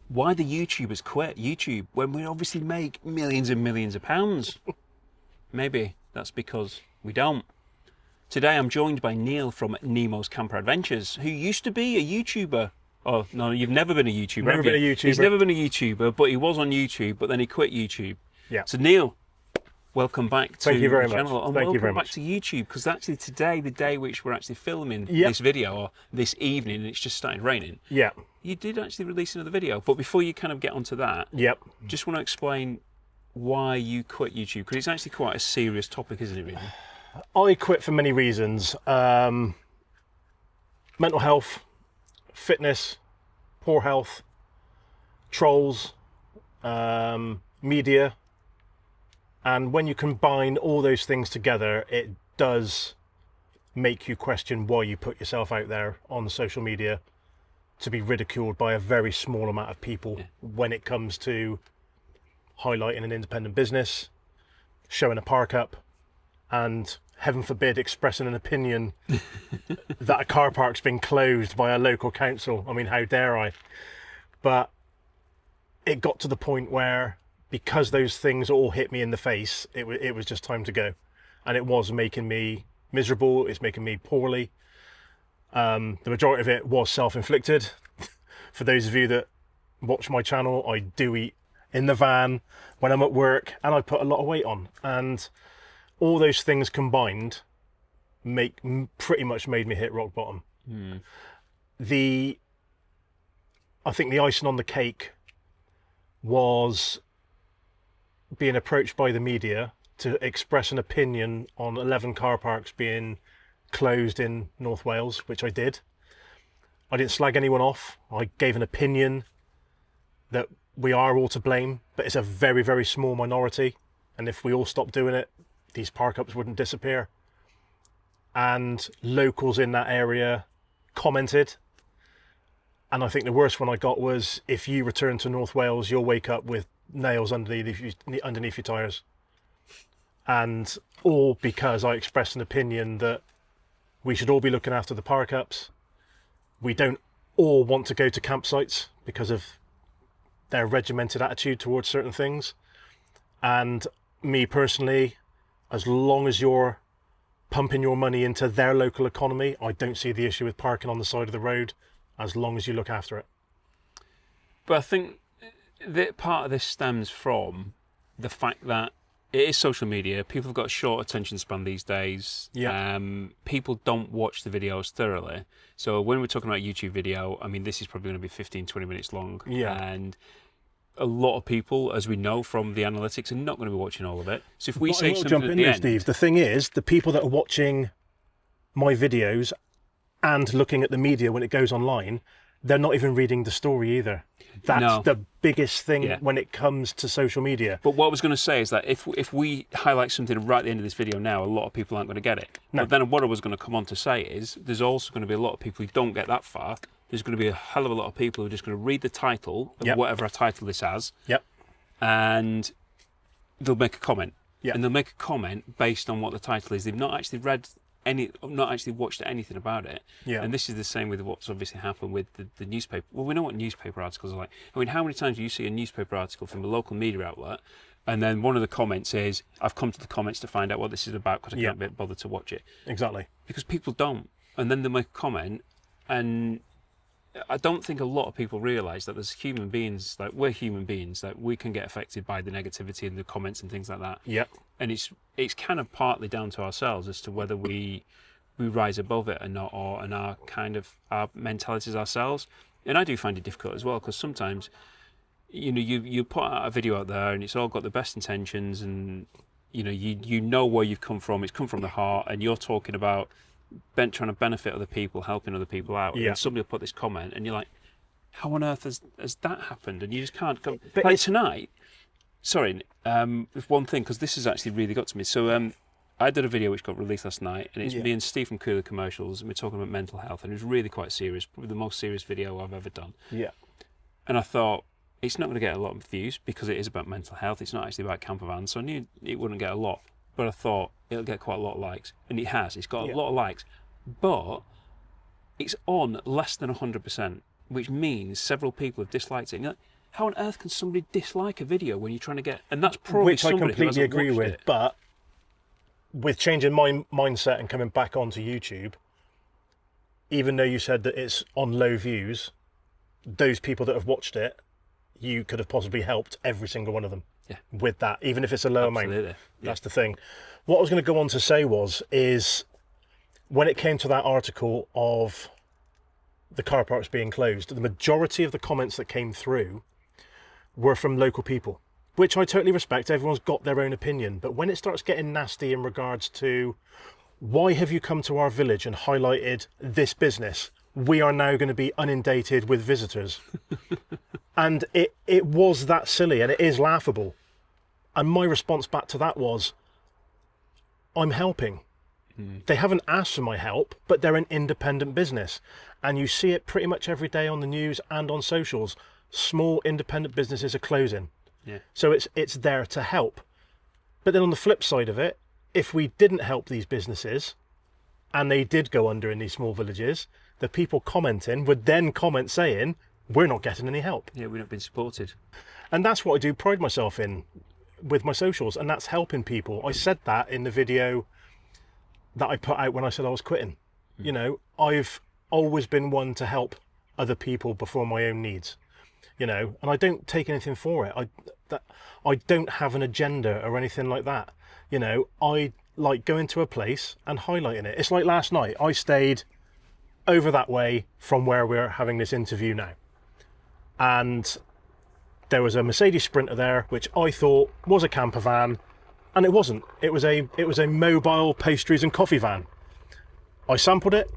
why the YouTubers quit YouTube when we obviously make millions and millions of pounds. Maybe that's because we don't. Today I'm joined by Neil from Nemo's Camper Adventures, who used to be a YouTuber. Oh, no, you've never been a YouTuber, Never been a YouTuber. He's never been a YouTuber, but he was on YouTube, but then he quit YouTube. Yeah. So Neil, welcome back to Thank you very the much. channel. And Thank you very welcome back much. to YouTube, because actually today, the day which we're actually filming Yep. this video, or this evening, and it's just started raining, Yeah. you did actually release another video. But before you kind of get onto that, Yep. just want to explain why you quit YouTube, because it's actually quite a serious topic, isn't it, really? I quit for many reasons. Mental health, fitness, poor health, trolls, media. And when you combine all those things together, it does make you question why you put yourself out there on social media to be ridiculed by a very small amount of people when it comes to highlighting an independent business, showing a park up, and heaven forbid expressing an opinion that a car park's been closed by a local council. I mean, how dare I? But it got to the point where, because those things all hit me in the face, it was just time to go. And it was making me miserable. It's making me poorly. The majority of it was self-inflicted. For those of you that watch my channel, I do eat in the van when I'm at work, and I put a lot of weight on. And all those things combined pretty much made me hit rock bottom. I think the icing on the cake was being approached by the media to express an opinion on 11 car parks being closed in North Wales, which I did. I didn't slag anyone off. I gave an opinion that we are all to blame, but it's a very, very small minority. And if we all stopped doing it, these park ups wouldn't disappear. And locals in that area commented. And I think the worst one I got was, if you return to North Wales, you'll wake up with nails underneath your tyres. And all because I expressed an opinion that we should all be looking after the park ups. We don't all want to go to campsites because of their regimented attitude towards certain things. And me personally, as long as you're pumping your money into their local economy, I don't see the issue with parking on the side of the road, as long as you look after it. But I think that part of this stems from the fact that it is social media. People have got a short attention span these days. Yeah. People don't watch the videos thoroughly. So when we're talking about YouTube video, I mean, this is probably going to be 15, 20 minutes long. Yeah. And a lot of people, as we know from the analytics, are not going to be watching all of it. So if we say something jump at in the there, end, Steve. The thing is, the people that are watching my videos and looking at the media when it goes online, they're not even reading the story either. That's the biggest thing when it comes to social media. But what I was going to say is that if we highlight something right at the end of this video now, a lot of people aren't going to get it. No. But then what I was going to come on to say is, there's also going to be a lot of people who don't get that far. There's going to be a hell of a lot of people who are just going to read the title of whatever a title this has, and they'll make a comment. And they'll make a comment based on what the title is. They've not actually not actually watched anything about it. And this is the same with what's obviously happened with the newspaper. Well, we know what newspaper articles are like. I mean, how many times do you see a newspaper article from a local media outlet, and then one of the comments is, I've come to the comments to find out what this is about because I can't be bothered to watch it. Exactly. Because people don't. And then they make a comment, and I don't think a lot of people realise that there's human beings, like we're human beings, that we can get affected by the negativity and the comments and things like that. And it's kind of partly down to ourselves as to whether we rise above it or not, and our mentalities ourselves. And I do find it difficult as well, because sometimes, you know, you put out a video out there and it's all got the best intentions, and you know where you've come from. It's come from the heart, and you're talking about trying to benefit other people, helping other people out. And somebody will put this comment, and you're like, how on earth has that happened? And you just can't come. But like tonight, sorry, there's one thing, because this has actually really got to me. So I did a video which got released last night, and it's me and Steve from Cooler Commercials, and we're talking about mental health, and it was really quite serious, probably the most serious video I've ever done. And I thought, it's not going to get a lot of views because it is about mental health. It's not actually about campervan, so I knew it wouldn't get a lot. But I thought it'll get quite a lot of likes, and it has. It's got a lot of likes, but it's on less than 100%, which means several people have disliked it. And you're like, How on earth can somebody dislike a video when you're trying to get... And that's probably Which I somebody who completely hasn't agree watched with, it. but with changing my mindset and coming back onto YouTube, even though you said that it's on low views, those people that have watched it, you could have possibly helped every single one of them with that, even if it's a low amount. Yeah. That's the thing. What I was going to go on to say is when it came to that article of the car parks being closed, the majority of the comments that came through were from local people, which I totally respect. Everyone's got their own opinion. But when it starts getting nasty in regards to, why have you come to our village and highlighted this business? We are now going to be inundated with visitors. And it was that silly, and it is laughable. And my response back to that was, I'm helping. They haven't asked for my help, but they're an independent business. And you see it pretty much every day on the news and on socials. Small independent businesses are closing. Yeah. So it's there to help. But then on the flip side of it, if we didn't help these businesses and they did go under in these small villages, the people commenting would then comment saying, we're not getting any help. Yeah, we're not being supported. And that's what I do pride myself in with my socials, and that's helping people. I said that in the video that I put out when I said I was quitting. You know, I've always been one to help other people before my own needs, you know, and I don't take anything for it. I don't have an agenda or anything like that. You know, I like going to a place and highlighting it. It's like last night, I stayed over that way from where we're having this interview now. And there was a Mercedes Sprinter there, which I thought was a camper van, and it wasn't. It was a mobile pastries and coffee van. I sampled it,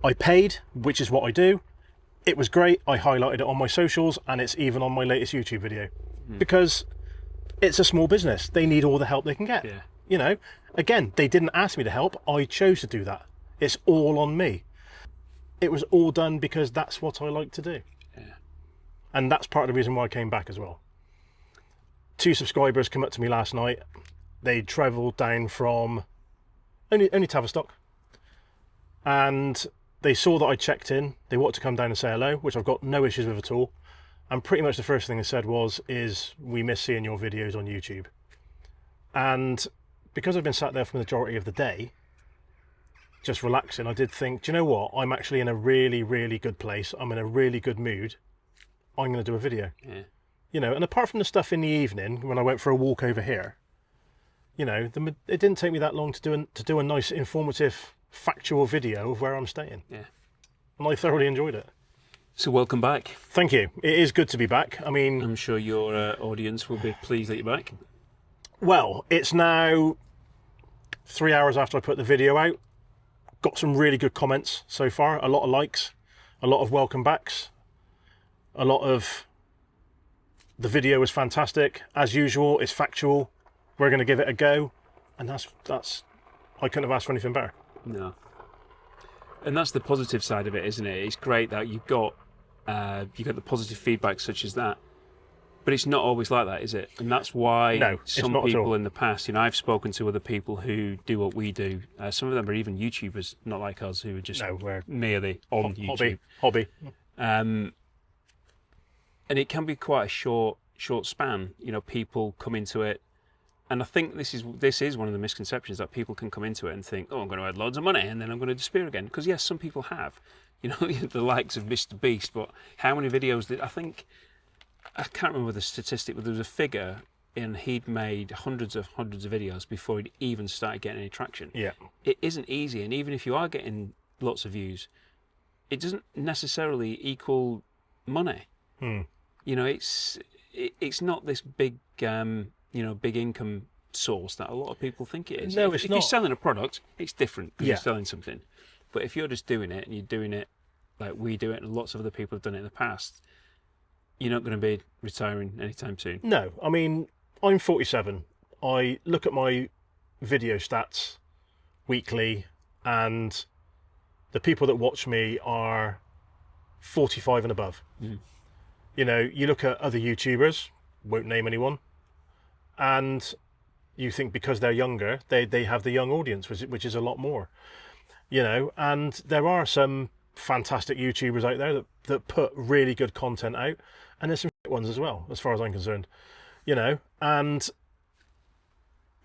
I paid, which is what I do. It was great. I highlighted it on my socials, and it's even on my latest YouTube video because it's a small business. They need all the help they can get. Yeah. You know, again, they didn't ask me to help. I chose to do that. It's all on me. It was all done because that's what I like to do. Yeah. And that's part of the reason why I came back as well. 2 subscribers came up to me last night. They travelled down from only Tavistock, and they saw that I checked in. They wanted to come down and say hello, which I've got no issues with at all. And pretty much the first thing they said is we miss seeing your videos on YouTube. And because I've been sat there for the majority of the day, just relaxing, I did think, do you know what? I'm actually in a really, really good place. I'm in a really good mood. I'm going to do a video. Yeah. You know, and apart from the stuff in the evening when I went for a walk over here, you know, it didn't take me that long to do a nice, informative, factual video of where I'm staying. Yeah. And I thoroughly enjoyed it. So welcome back. Thank you. It is good to be back. I mean, I'm sure your audience will be pleased that you're back. well, it's now 3 hours after I put the video out. Got some really good comments so far. A lot of likes, a lot of welcome backs, a lot of the video was fantastic. As usual, it's factual. We're going to give it a go. And that's I couldn't have asked for anything better. No. And that's the positive side of it, isn't it? It's great that you've got the positive feedback such as that. But it's not always like that, is it? And that's why some people in the past, you know, I've spoken to other people who do what we do. Some of them are even YouTubers, not like us, who are just merely on YouTube. Hobby. And it can be quite a short span. You know, people come into it, and I think this is one of the misconceptions, that people can come into it and think, oh, I'm going to earn loads of money and then I'm going to disappear again. Because yes, some people have, you know, the likes of Mr. Beast. But how many videos I can't remember the statistic, but there was a figure, and he'd made hundreds of videos before he'd even started getting any traction. Yeah, it isn't easy, and even if you are getting lots of views, it doesn't necessarily equal money. You know, it's not this big big income source that a lot of people think it is. No, if you're selling a product, it's different because you're selling something. But if you're just doing it, and you're doing it like we do it, and lots of other people have done it in the past, you're not going to be retiring anytime soon. No, I mean, I'm 47. I look at my video stats weekly, and the people that watch me are 45 and above. You know, you look at other YouTubers, won't name anyone, and you think because they're younger, they have the young audience, which is a lot more. You know, and there are some fantastic YouTubers out there that put really good content out, and there's some ones as well, as far as I'm concerned. You know, and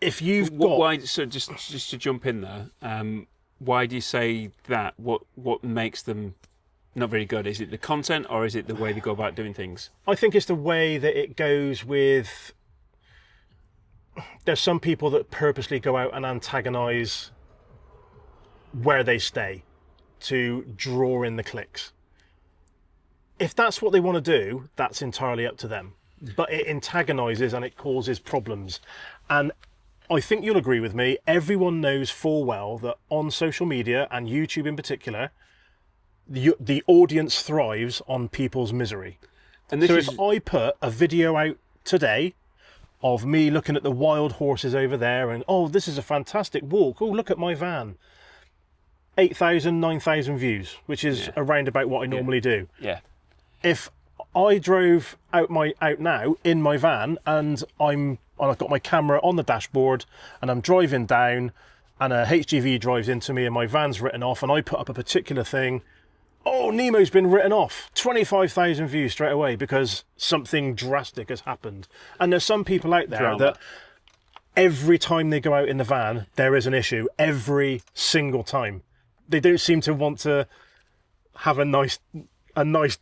if you've got... Why, so just to jump in there, why do you say that? What makes them not very good? Is it the content, or is it the way they go about doing things? I think it's the way that it goes with... There's some people that purposely go out and antagonise where they stay to draw in the clicks. If that's what they want to do, that's entirely up to them. But it antagonises and it causes problems. And I think you'll agree with me, everyone knows full well that on social media, and YouTube in particular, the audience thrives on people's misery. And so if I put a video out today of me looking at the wild horses over there and, oh, this is a fantastic walk, oh, look at my van, 8,000, 9,000 views, which is around about what I normally do. Yeah. If I drove out now in my van and I've got my camera on the dashboard and I'm driving down and a HGV drives into me and my van's written off and I put up a particular thing, oh, Nemo's been written off, 25,000 views straight away because something drastic has happened. And there's some people out there that every time they go out in the van, there is an issue, every single time. They don't seem to want to have a nice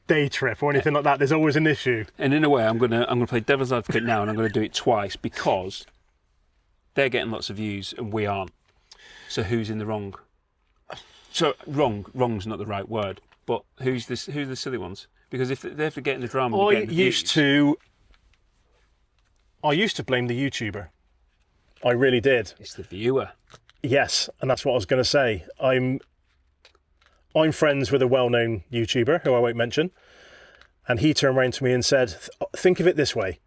day trip or anything like that. There's always an issue. And in a way, I'm gonna play devil's advocate now, and I'm gonna do it twice because they're getting lots of views and we aren't. So who's in the wrong? So wrong's not the right word, but who's the silly ones? Because if they're getting the drama, I used to blame the YouTuber. I really did. It's the viewer. Yes, and that's what I was going to say. I'm friends with a well-known YouTuber who I won't mention, and he turned around to me and said, think of it this way.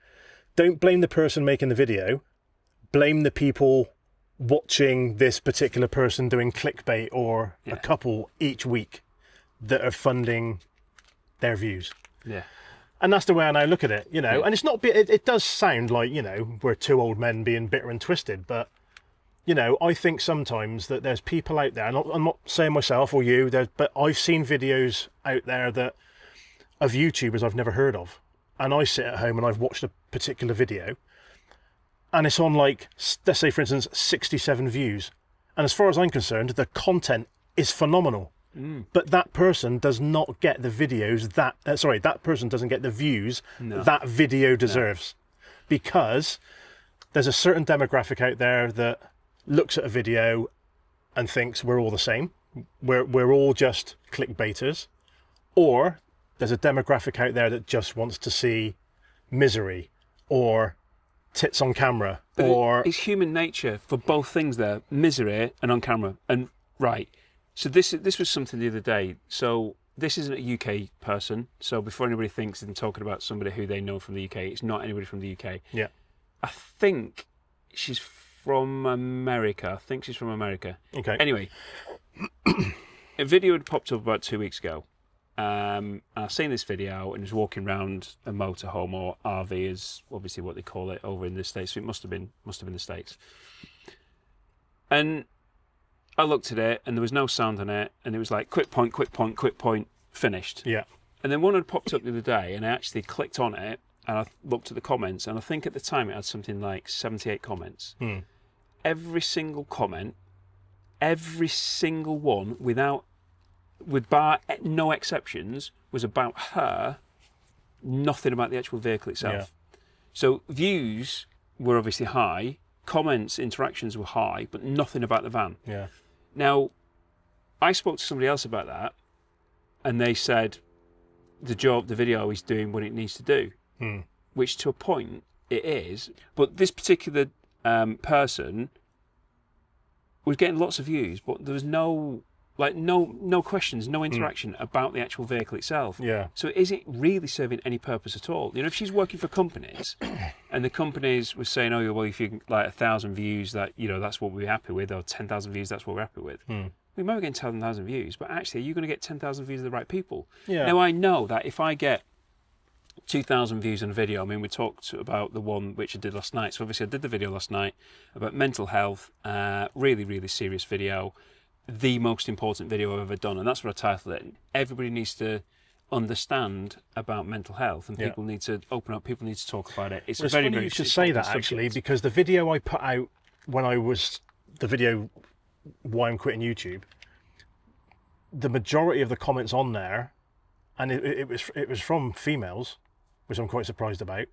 Don't blame the person making the video. Blame the people watching this particular person doing clickbait or a couple each week that are funding their views. Yeah. And that's the way I now look at it, you know. And it's not... It does sound like, you know, we're two old men being bitter and twisted, but... You know, I think sometimes that there's people out there, and I'm not saying myself or you, but I've seen videos out there of YouTubers I've never heard of. And I sit at home and I've watched a particular video, and it's on, like, let's say, for instance, 67 views. And as far as I'm concerned, the content is phenomenal. But that person does not get the videos that person doesn't get the views that video deserves. Because there's a certain demographic out there that looks at a video and thinks we're all the same, we're all just clickbaiters, or there's a demographic out there that just wants to see misery or tits on camera. But or it's human nature for both things there, misery and on camera. And right, so this was something the other day. So this isn't a UK person, so before anybody thinks I'm talking about somebody who they know from the UK, it's not anybody from the UK. Yeah, I think she's from America. Okay. Anyway, a video had popped up about 2 weeks ago. And I've seen this video and was walking around a motorhome, or RV is obviously what they call it over in the States. So it must have been the States. And I looked at it and there was no sound on it, and it was like quick point, finished. Yeah. And then one had popped up the other day and I actually clicked on it and I looked at the comments, and I think at the time it had something like 78 comments. Every single comment, every single one, with bar no exceptions, was about her, nothing about the actual vehicle itself. Yeah. So views were obviously high, comments, interactions were high, but nothing about the van. Yeah. Now, I spoke to somebody else about that, and they said the video is doing what it needs to do. Which to a point it is, but this particular person was getting lots of views, but there was no questions, no interaction about the actual vehicle itself. Yeah. So is it really serving any purpose at all? You know, if she's working for companies and the companies were saying, oh, well, if you like 1,000 views, that, you know, that's what we're happy with, or 10,000 views, that's what we're happy with. We might be getting 10,000 views, but actually, are you going to get 10,000 views of the right people? Yeah. Now, I know that if I get 2,000 views on a video, I mean, we talked about the one which I did last night. So obviously I did the video last night about mental health, really, really serious video, the most important video I've ever done. And that's what I titled it. Everybody needs to understand about mental health, and Yeah. people need to open up. People need to talk about it. It's Well, it's very, funny very. you should it's say popular that, actually, subject. because the video I put out when I was the video why I'm quitting YouTube, the majority of the comments on there, and it was from females, which I'm quite surprised about,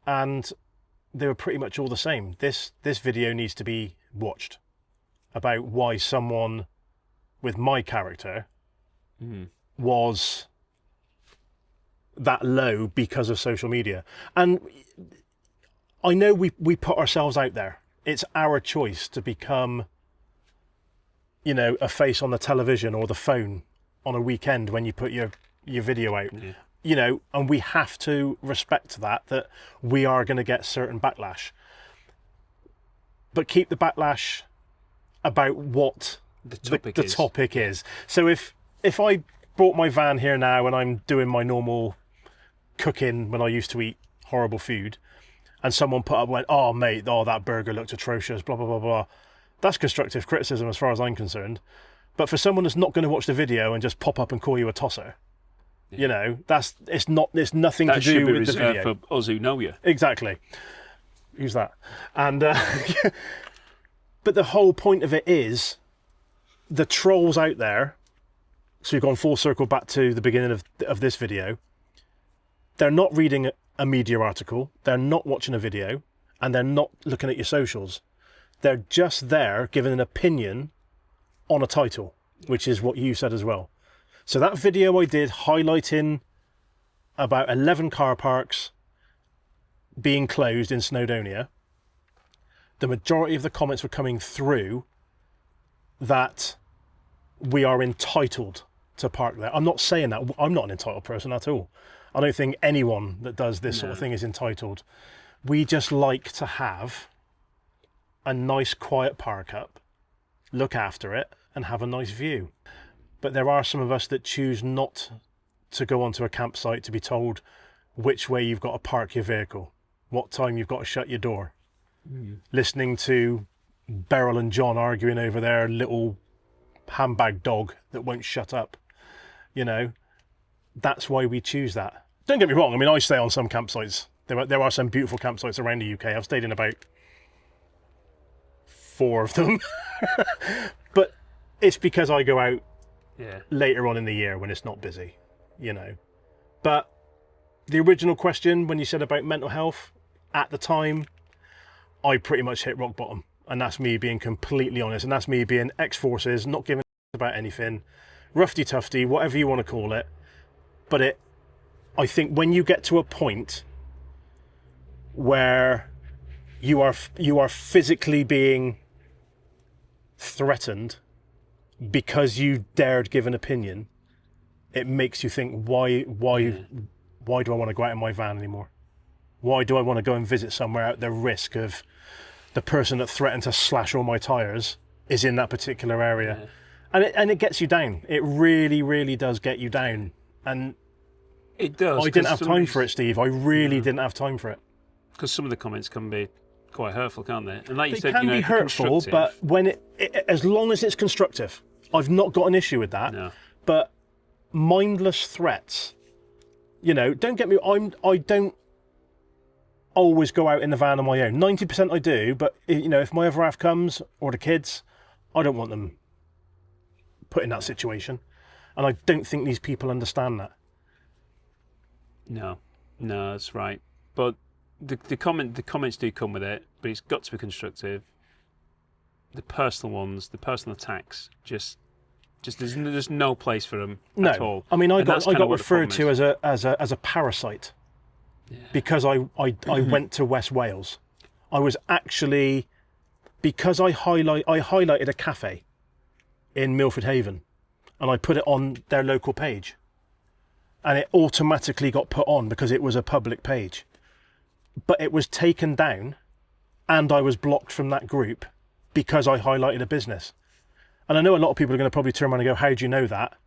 and they were pretty much all the same. This video needs to be watched, about why someone with my character was that low because of social media. And I know we put ourselves out there. It's our choice to become, you know, a face on the television or the phone on a weekend when you put your video out. Yeah. You know, and we have to respect that we are going to get certain backlash. But keep the backlash about what The the topic topic is. So if I brought my van here now and I'm doing my normal cooking when I used to eat horrible food, and someone put up went, "Oh mate, oh that burger looked atrocious," blah blah blah blah. That's constructive criticism as far as I'm concerned. But for someone that's not going to watch the video and just pop up and call you a tosser, you know, it's nothing that to should do be with the reserved video. for us who know you. Exactly. Who's that? And but the whole point of it is the trolls out there. So we've gone full circle back to the beginning of this video. They're not reading a media article. They're not watching a video, and they're not looking at your socials. They're just there giving an opinion on a title, which is what you said as well. So that video I did highlighting about 11 car parks being closed in Snowdonia, the majority of the comments were coming through that we are entitled to park there. I'm not saying that. I'm not an entitled person at all. I don't think anyone that does this sort of thing is entitled. We just like to have a nice quiet park up, look after it, and have a nice view. But there are some of us that choose not to go onto a campsite to be told which way you've got to park your vehicle, what time you've got to shut your door. Listening to Beryl and John arguing over their little handbag dog that won't shut up. You know, that's why we choose that. Don't get me wrong, I mean, I stay on some campsites. There are some beautiful campsites around the UK. I've stayed in about 4 of them. But it's because I go out later on in the year when it's not busy, you know. But the original question, when you said about mental health, at the time, I pretty much hit rock bottom. And that's me being completely honest. And that's me being ex-forces, not giving a about anything, roughy tufty, whatever you want to call it. But I think when you get to a point where you are physically being threatened because you dared give an opinion, it makes you think, why do I want to go out in my van anymore? Why do I want to go and visit somewhere at the risk of the person that threatened to slash all my tyres is in that particular area? And it gets you down. It really, really does get you down. And it does. I didn't have time for it, Steve. I really didn't have time for it. Because some of the comments can be quite hurtful, can't they? And like you They said, can you know, be if they're hurtful, constructive- but when as long as it's constructive, I've not got an issue with that. No. But mindless threats, you know, don't get me. I don't always go out in the van on my own. 90% I do, but you know, if my other half comes or the kids, I don't want them put in that situation, and I don't think these people understand that. No, that's right. But the comments do come with it, but it's got to be constructive. The personal ones, the personal attacks, just there's no place for them at all. I mean, I And got that's kind of what the referred problem to is. as a parasite because I went to West Wales. I was actually, because I highlighted a cafe in Milford Haven, and I put it on their local page, and it automatically got put on because it was a public page. But it was taken down, and I was blocked from that group because I highlighted a business. And I know a lot of people are going to probably turn around and go, how do you know that?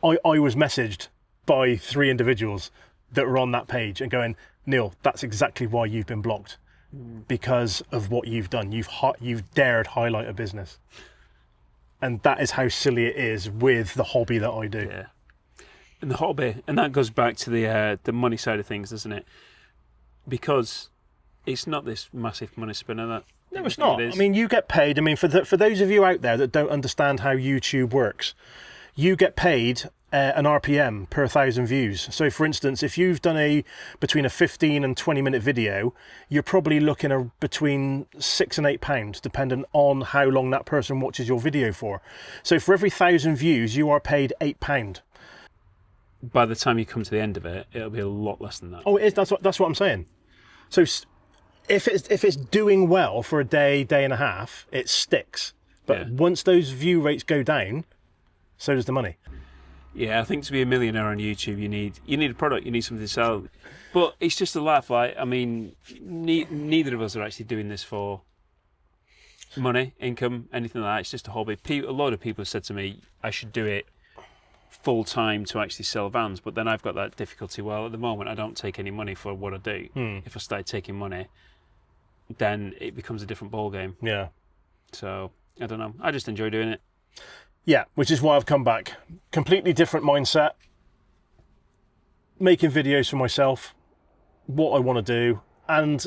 I was messaged by 3 individuals that were on that page and going, Neil, that's exactly why you've been blocked, because of what you've done. You've dared highlight a business. And that is how silly it is with the hobby that I do. Yeah. in the hobby, and that goes back to the money side of things, doesn't it? Because it's not this massive money spinner. That No, it's not. I mean, you get paid. I mean, for those of you out there that don't understand how YouTube works, you get paid an RPM per 1,000 views. So, for instance, if you've done between a 15 and 20-minute video, you're probably looking at between £6 and £8, depending on how long that person watches your video for. So, for every 1,000 views, you are paid £8. By the time you come to the end of it, it'll be a lot less than that. Oh, it is. That's what I'm saying. So, if it's doing well for a day and a half, it sticks. But once those view rates go down, so does the money. Yeah, I think to be a millionaire on YouTube, you need a product, you need something to sell. But it's just a laugh. Like, I mean, neither of us are actually doing this for money, income, anything like that. It's just a hobby. A lot of people have said to me, I should do it full time to actually sell vans. But then I've got that difficulty. Well, at the moment, I don't take any money for what I do. If I start taking money, then it becomes a different ball game. Yeah. So I don't know. I just enjoy doing it. Yeah, which is why I've come back. Completely different mindset. Making videos for myself, what I want to do, and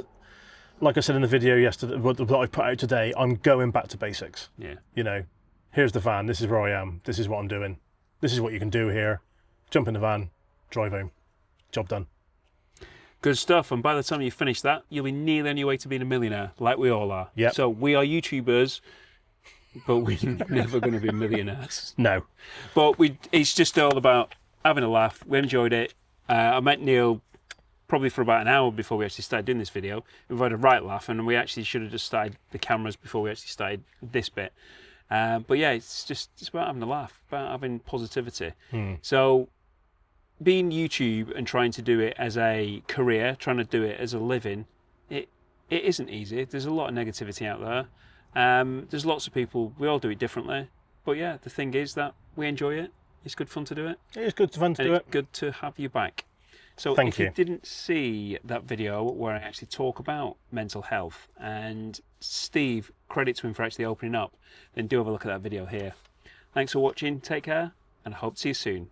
like I said in the video yesterday, that I put out today, I'm going back to basics. Yeah. You know, here's the van. This is where I am. This is what I'm doing. This is what you can do here. Jump in the van, drive home. Job done. Good stuff. And by the time you finish that, you'll be nearly on your way to being a millionaire, like we all are. Yeah. So we are YouTubers, but we're never going to be millionaires. No. But it's just all about having a laugh. We enjoyed it. I met Neil probably for about an hour before we actually started doing this video. We've had a right laugh, and we actually should have just started the cameras before we actually started this bit. But yeah, it's about having a laugh, about having positivity. So being YouTube and trying to do it as a career, trying to do it as a living, it isn't easy. There's a lot of negativity out there. There's lots of people, we all do it differently. But yeah, the thing is that we enjoy it. It's good fun to do it. It is good fun to do it. It's good to have you back. So if you didn't see that video where I actually talk about mental health, and Steve, credit to him for actually opening up, then do have a look at that video here. Thanks for watching, take care, and I hope to see you soon.